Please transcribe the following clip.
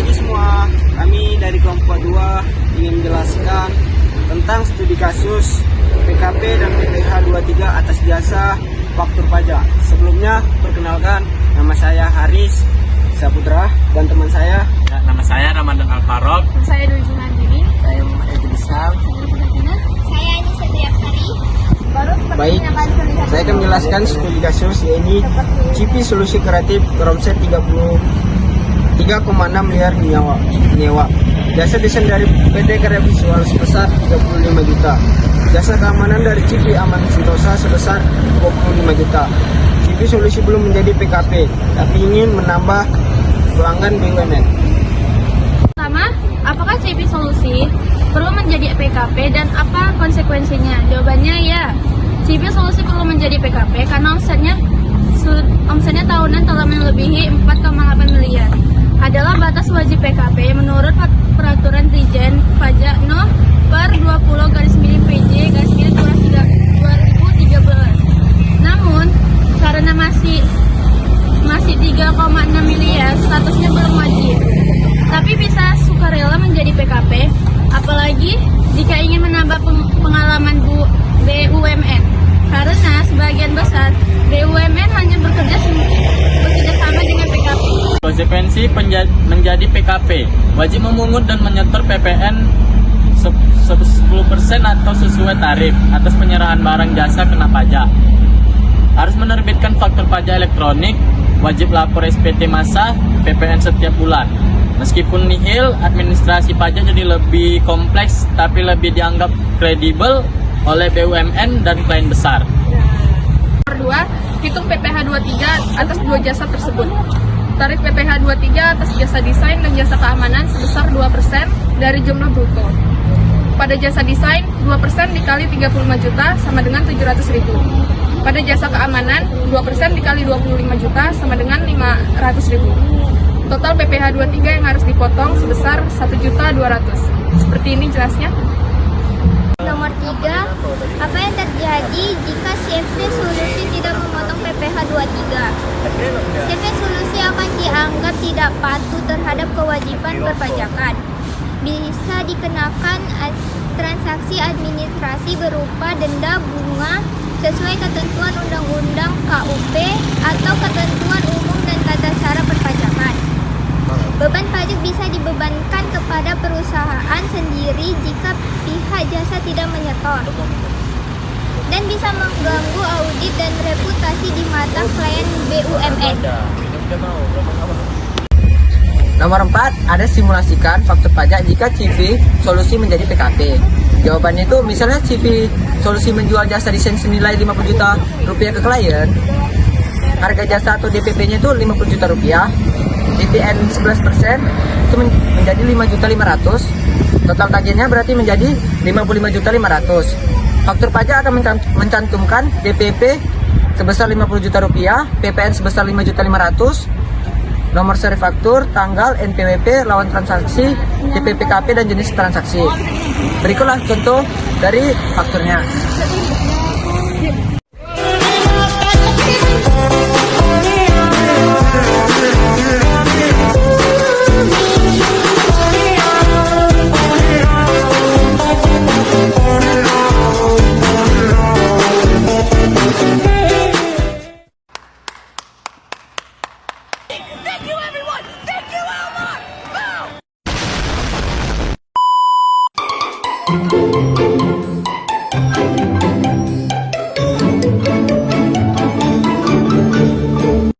pagi semua. Kami dari kelompok 2 ingin menjelaskan tentang studi kasus PKP dan PPh 23 atas jasa faktur pajak. Sebelumnya, perkenalkan, nama saya Haris Saputra dan teman saya. Nama saya Ramadan Alfarok. Saya Dwi Junandini. Saya Muhammad Edi Sam. Saya Anissa Triaksari. Baik, saya akan menjelaskan studi kasus yaitu CIPI Solusi Kreatif beromset 3,6 miliar nyewa. Jasa desain dari PT Karya Visual sebesar 35 juta. Jasa keamanan dari CIPI Aman Sentosa sebesar 25 juta. CIPI Solusi belum menjadi PKP, tapi ingin menambah pelanggan BUMN. Pertama, apakah CIPI Solusi perlu menjadi PKP dan apa konsekuensinya? Jawabannya ya, CIPI Solusi perlu menjadi PKP karena omsetnya tahunan telah melebihi 4,8 miliar. Adalah batas wajib PKP menurut Peraturan Dirjen Pajak No. per 20/PJ/2013. Namun, karena masih 3,6 miliar, statusnya belum wajib. Tapi bisa sukarela menjadi PKP, apalagi jika ingin menambah pengalaman BUMN. Karena sebagian besar BUMN hanya bekerja sama dengan PKP. Konsekuensi menjadi PKP, wajib memungut dan menyetor PPN 10% atau sesuai tarif atas penyerahan barang jasa kena pajak. Harus menerbitkan faktur pajak elektronik, wajib lapor SPT masa, PPN setiap bulan. Meskipun nihil, administrasi pajak jadi lebih kompleks tapi lebih dianggap kredibel oleh BUMN dan klien besar. Nomor 2, hitung PPh 23 atas dua jasa tersebut. Tarif PPh 23 atas jasa desain dan jasa keamanan sebesar 2% dari jumlah bruto. Pada jasa desain, 2% dikali 35 juta sama dengan 700.000. Pada jasa keamanan, 2% dikali 25 juta sama dengan 500.000. Total PPh 23 yang harus dipotong sebesar 1.200.000. Seperti ini jelasnya. Nomor 3, apa yang terjadi jika CV Solusi tidak memotong PPh 23? CV Solusi akan dianggap tidak patuh terhadap kewajiban perpajakan. Bisa dikenakan transaksi administrasi berupa denda bunga sesuai ketentuan Undang-Undang KUP atau ketentuan umum dan tata cara perpajakan. Beban pajak bisa dibebankan kepada perusahaan sendiri jika pihak jasa tidak menyetor, dan bisa mengganggu audit dan reputasi di mata klien BUMN. Nomor 4, ada simulasikan faktur pajak jika CIPI Solusi menjadi PKP. Jawabannya itu misalnya CIPI Solusi menjual jasa desain senilai 50 juta rupiah ke klien, harga jasa atau DPP-nya itu 50 juta rupiah, DPN 11% itu menjadi 5.500.000. Total tagihannya berarti menjadi 55.500.000. Faktur pajak akan mencantumkan DPP sebesar 50 juta rupiah, PPN sebesar 5.500.000, nomor seri faktur, tanggal, NPWP, lawan transaksi, DPPKP dan jenis transaksi. Berikutlah contoh dari fakturnya.